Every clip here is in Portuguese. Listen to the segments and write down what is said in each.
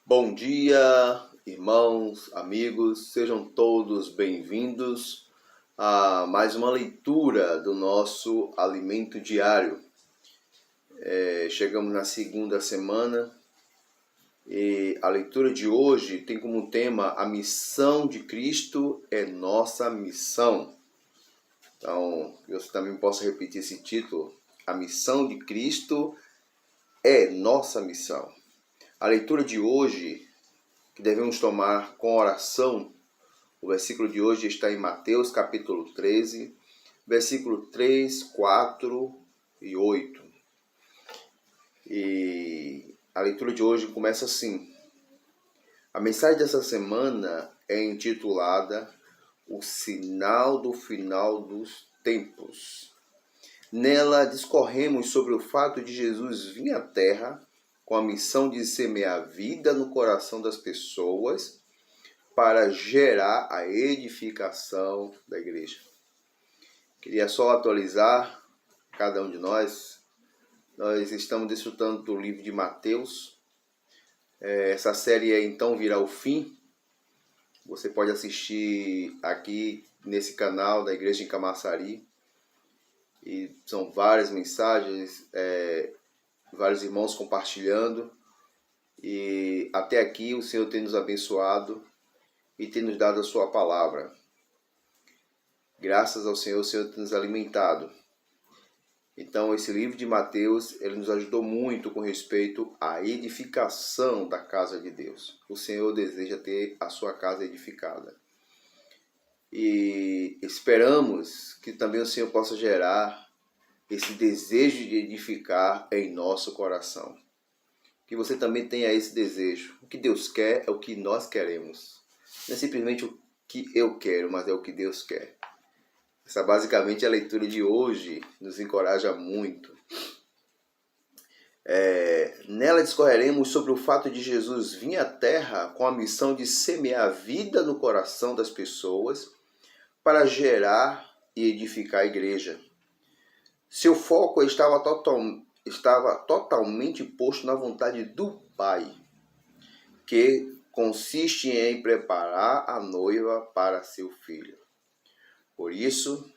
Bom dia, irmãos, amigos, sejam todos bem-vindos a mais uma leitura do nosso alimento diário. Chegamos na segunda semana e a leitura de hoje tem como tema a missão de Cristo é nossa missão. Então, eu também posso repetir esse título, a missão de Cristo é nossa missão. A leitura de hoje, que devemos tomar com oração, o versículo de hoje está em Mateus capítulo 13, versículo 3, 4 e 8. E a leitura de hoje começa assim. A mensagem dessa semana é intitulada O Sinal do Final dos Tempos. Nela discorremos sobre o fato de Jesus vir à Terra com a missão de semear vida no coração das pessoas para gerar a edificação da igreja. Queria só atualizar cada um de nós. Nós estamos desfrutando do livro de Mateus. Essa série então virá ao fim. Você pode assistir aqui nesse canal da Igreja em Camaçari. E são várias mensagens, vários irmãos compartilhando. E até aqui o Senhor tem nos abençoado e tem nos dado a sua palavra. Graças ao Senhor, o Senhor tem nos alimentado. Então, esse livro de Mateus, ele nos ajudou muito com respeito à edificação da casa de Deus. O Senhor deseja ter a sua casa edificada. E esperamos que também o Senhor possa gerar esse desejo de edificar em nosso coração. Que você também tenha esse desejo. O que Deus quer é o que nós queremos. Não é simplesmente o que eu quero, mas é o que Deus quer. Essa basicamente é a leitura de hoje, nos encoraja muito. Nela discorreremos sobre o fato de Jesus vir à Terra com a missão de semear vida no coração das pessoas para gerar e edificar a igreja. Seu foco estava totalmente posto na vontade do Pai, que consiste em preparar a noiva para seu filho. Por isso,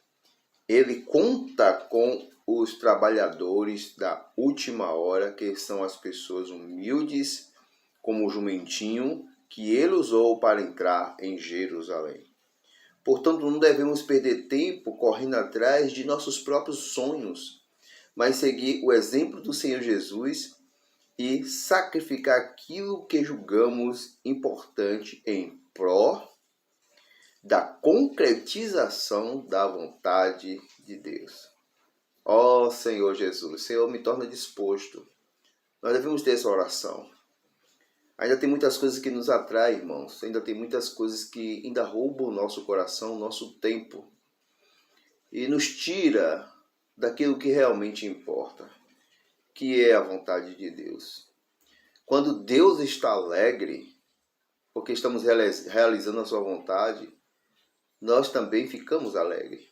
ele conta com os trabalhadores da última hora, que são as pessoas humildes, como o jumentinho que ele usou para entrar em Jerusalém. Portanto, não devemos perder tempo correndo atrás de nossos próprios sonhos, mas seguir o exemplo do Senhor Jesus e sacrificar aquilo que julgamos importante em pró da concretização da vontade de Deus. Ó Senhor Jesus, Senhor, me torna disposto. Nós devemos ter essa oração. Ainda tem muitas coisas que nos atraem, irmãos. Ainda tem muitas coisas que ainda roubam o nosso coração, o nosso tempo. E nos tira daquilo que realmente importa, que é a vontade de Deus. Quando Deus está alegre, porque estamos realizando a sua vontade, nós também ficamos alegres.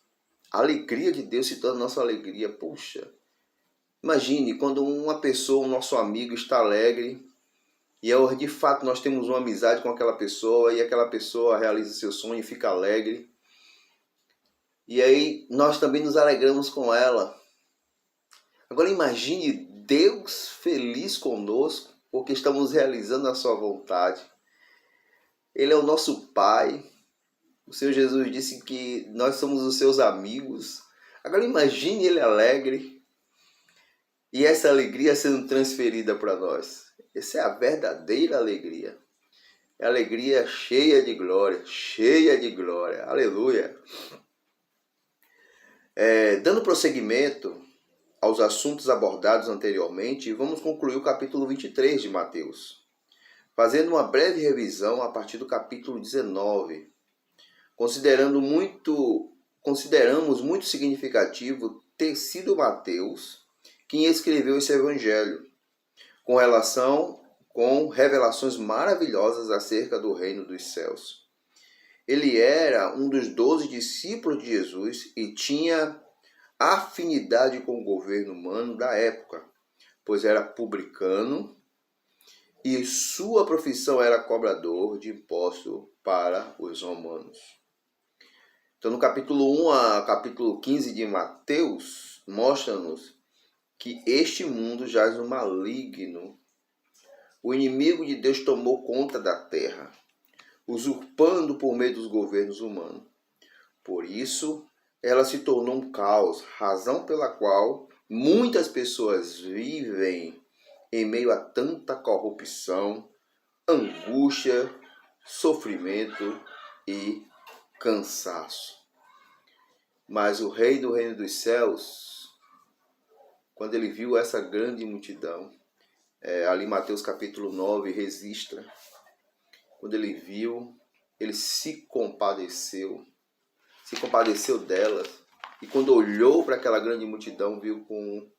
A alegria de Deus se torna nossa alegria. Puxa, imagine quando uma pessoa, um nosso amigo está alegre, e de fato nós temos uma amizade com aquela pessoa, e aquela pessoa realiza seu sonho e fica alegre. E aí nós também nos alegramos com ela. Agora imagine Deus feliz conosco, porque estamos realizando a sua vontade. Ele é o nosso Pai. O Senhor Jesus disse que nós somos os seus amigos. Agora imagine ele alegre e essa alegria sendo transferida para nós. Essa é a verdadeira alegria. É a alegria cheia de glória, cheia de glória. Aleluia. Dando prosseguimento aos assuntos abordados anteriormente, vamos concluir o capítulo 23 de Mateus, fazendo uma breve revisão a partir do capítulo 19. Consideramos muito significativo ter sido Mateus quem escreveu esse evangelho, com relação com revelações maravilhosas acerca do reino dos céus. Ele era um dos 12 discípulos de Jesus e tinha afinidade com o governo humano da época, pois era publicano e sua profissão era cobrador de impostos para os romanos. Então, no capítulo 1 a capítulo 15 de Mateus, mostra-nos que este mundo jaz no maligno. O inimigo de Deus tomou conta da terra, usurpando por meio dos governos humanos. Por isso, ela se tornou um caos, razão pela qual muitas pessoas vivem em meio a tanta corrupção, angústia, sofrimento e cansaço. Mas o rei do reino dos céus, quando ele viu essa grande multidão, ali em Mateus capítulo 9, registra, quando ele viu, ele se compadeceu delas, e quando olhou para aquela grande multidão, viu com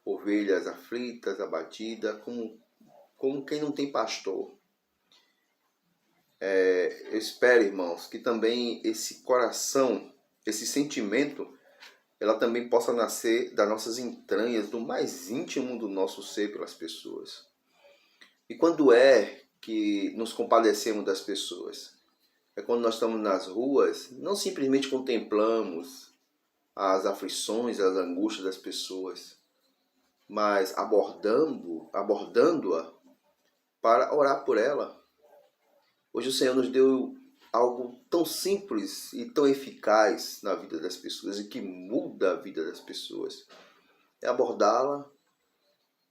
ovelhas aflitas, abatidas, como quem não tem pastor. Eu espero, irmãos, que também esse coração, esse sentimento, ela também possa nascer das nossas entranhas, do mais íntimo do nosso ser pelas pessoas. E quando é que nos compadecemos das pessoas? É quando nós estamos nas ruas, não simplesmente contemplamos as aflições, as angústias das pessoas, mas abordando-a para orar por ela. Hoje o Senhor nos deu algo tão simples e tão eficaz na vida das pessoas e que muda a vida das pessoas. É abordá-la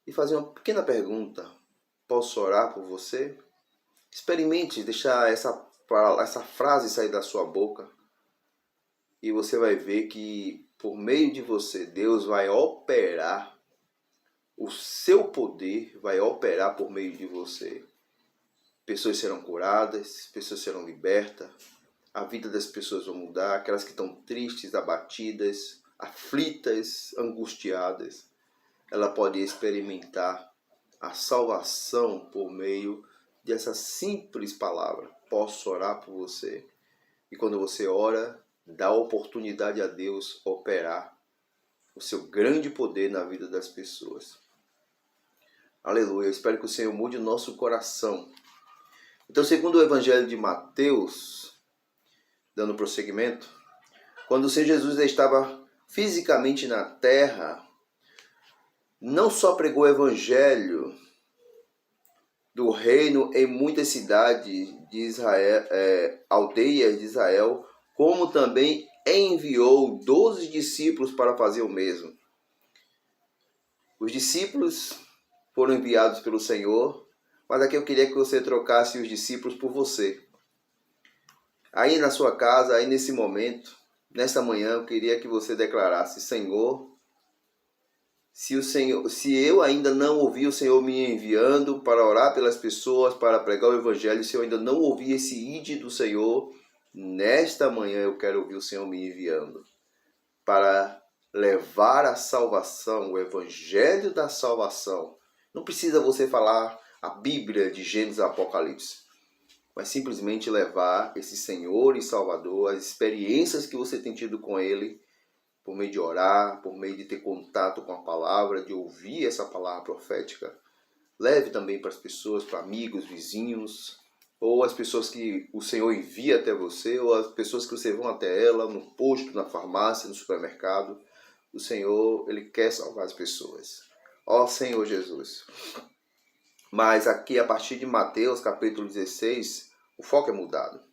e fazer uma pequena pergunta. Posso orar por você? Experimente deixar essa frase sair da sua boca e você vai ver que por meio de você Deus vai operar, o seu poder vai operar por meio de você. Pessoas serão curadas, pessoas serão libertas, a vida das pessoas vai mudar, aquelas que estão tristes, abatidas, aflitas, angustiadas, ela pode experimentar a salvação por meio dessa simples palavra. Posso orar por você? E quando você ora, dá oportunidade a Deus operar o seu grande poder na vida das pessoas. Aleluia, eu espero que o Senhor mude o nosso coração. Então, segundo o Evangelho de Mateus, dando prosseguimento, quando o Senhor Jesus estava fisicamente na terra, não só pregou o Evangelho do reino em muitas cidades de Israel, aldeias de Israel, como também enviou 12 discípulos para fazer o mesmo. Os discípulos foram enviados pelo Senhor, mas aqui eu queria que você trocasse os discípulos por você. Aí na sua casa, aí nesse momento, nesta manhã, eu queria que você declarasse: Senhor, se eu ainda não ouvi o Senhor me enviando para orar pelas pessoas, para pregar o Evangelho, se eu ainda não ouvi esse ide do Senhor, nesta manhã eu quero ouvir o Senhor me enviando para levar a salvação, o Evangelho da salvação. Não precisa você falar a Bíblia de Gênesis a Apocalipse, mas simplesmente levar esse Senhor e Salvador, as experiências que você tem tido com Ele, por meio de orar, por meio de ter contato com a palavra, de ouvir essa palavra profética. Leve também para as pessoas, para amigos, vizinhos, ou as pessoas que o Senhor envia até você, ou as pessoas que você vão até ela, no posto, na farmácia, no supermercado. O Senhor, Ele quer salvar as pessoas. Ó Senhor Jesus. Mas aqui, a partir de Mateus, capítulo 16, o foco é mudado.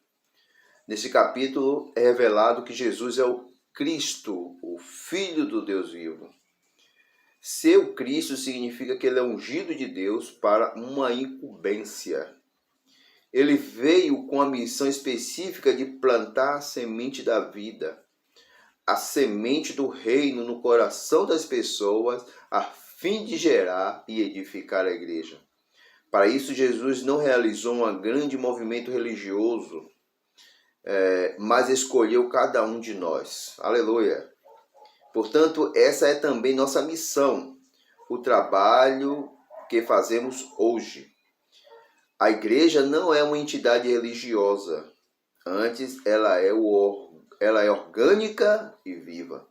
Nesse capítulo é revelado que Jesus é o Cristo, o Filho do Deus vivo. Ser o Cristo significa que ele é ungido de Deus para uma incumbência. Ele veio com a missão específica de plantar a semente da vida, a semente do reino no coração das pessoas, a fim de gerar e edificar a igreja. Para isso, Jesus não realizou um grande movimento religioso, mas escolheu cada um de nós. Aleluia! Portanto, essa é também nossa missão, o trabalho que fazemos hoje. A igreja não é uma entidade religiosa, antes ela é orgânica e viva.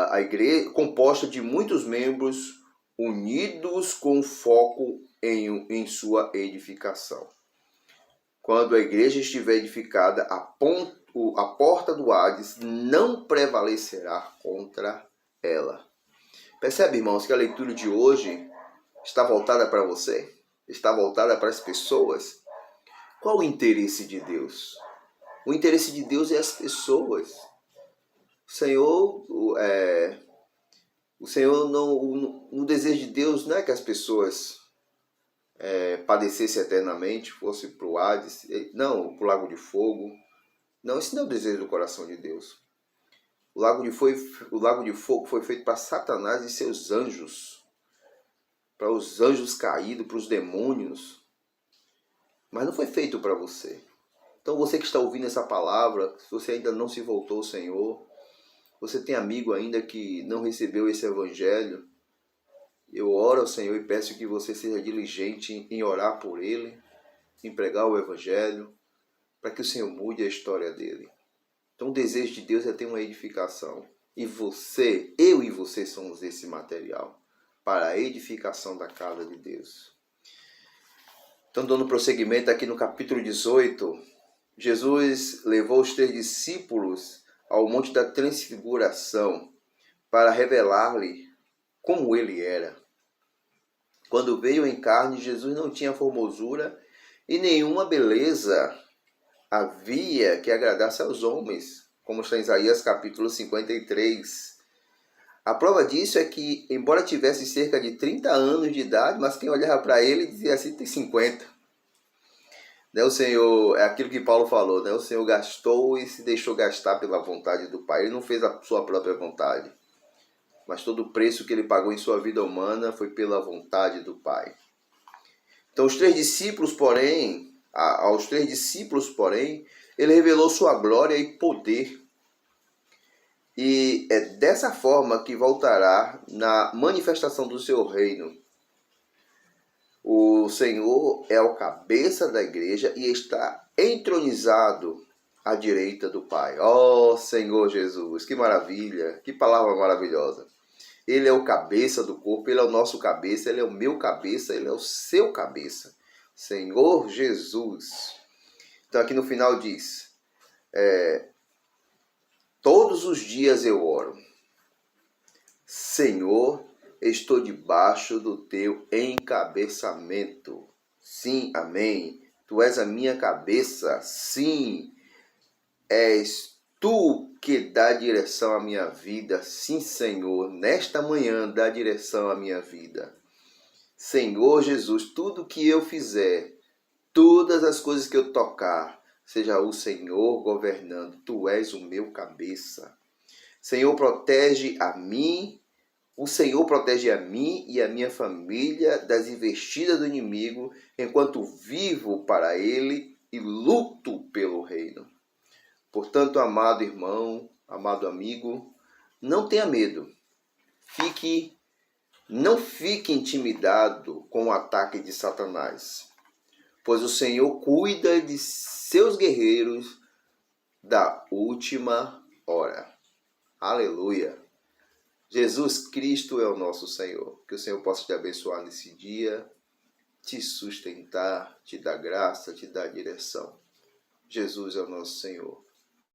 A igreja, composta de muitos membros unidos com foco em sua edificação. Quando a igreja estiver edificada, a porta do Hades não prevalecerá contra ela. Percebe, irmãos, que a leitura de hoje está voltada para você? Está voltada para as pessoas? Qual o interesse de Deus? O interesse de Deus é as pessoas. O Senhor não, o desejo de Deus não é que as pessoas padecessem eternamente, fosse para o Hades, não, para o lago de fogo. Não, esse não é o desejo do coração de Deus. O lago de fogo foi feito para Satanás e seus anjos, para os anjos caídos, para os demônios, mas não foi feito para você. Então você que está ouvindo essa palavra, se você ainda não se voltou ao Senhor, você tem amigo ainda que não recebeu esse evangelho, eu oro ao Senhor e peço que você seja diligente em orar por ele, em pregar o evangelho, para que o Senhor mude a história dele. Então o desejo de Deus é ter uma edificação. E você, eu e você somos esse material para a edificação da casa de Deus. Então, dando prosseguimento aqui no capítulo 18, Jesus levou os 3 discípulos ao Monte da Transfiguração para revelar-lhe como ele era. Quando veio em carne, Jesus não tinha formosura e nenhuma beleza havia que agradasse aos homens, como está em Isaías capítulo 53. A prova disso é que, embora tivesse cerca de 30 anos de idade, mas quem olhava para ele dizia assim, tem 50. Né, o Senhor, é aquilo que Paulo falou, né? O Senhor gastou e se deixou gastar pela vontade do Pai. Ele não fez a sua própria vontade, mas todo o preço que ele pagou em sua vida humana foi pela vontade do Pai. Então, aos 3 discípulos, porém, ele revelou sua glória e poder. E é dessa forma que voltará na manifestação do seu reino. O Senhor é o cabeça da igreja e está entronizado à direita do Pai. Ó Senhor Jesus, que maravilha, que palavra maravilhosa. Ele é o cabeça do corpo, ele é o nosso cabeça, ele é o meu cabeça, ele é o seu cabeça. Senhor Jesus. Então aqui no final diz, todos os dias eu oro. Senhor, estou debaixo do teu encabeçamento. Sim, amém. Tu és a minha cabeça. Sim, és tu que dá direção à minha vida. Sim, Senhor, nesta manhã dá direção à minha vida. Senhor Jesus, tudo que eu fizer, todas as coisas que eu tocar, seja o Senhor governando. Tu és o meu cabeça. Senhor, protege a mim. O Senhor protege a mim e a minha família das investidas do inimigo, enquanto vivo para ele e luto pelo reino. Portanto, amado irmão, amado amigo, não tenha medo. Não fique intimidado com o ataque de Satanás, pois o Senhor cuida de seus guerreiros da última hora. Aleluia! Jesus Cristo é o nosso Senhor. Que o Senhor possa te abençoar nesse dia, te sustentar, te dar graça, te dar direção. Jesus é o nosso Senhor.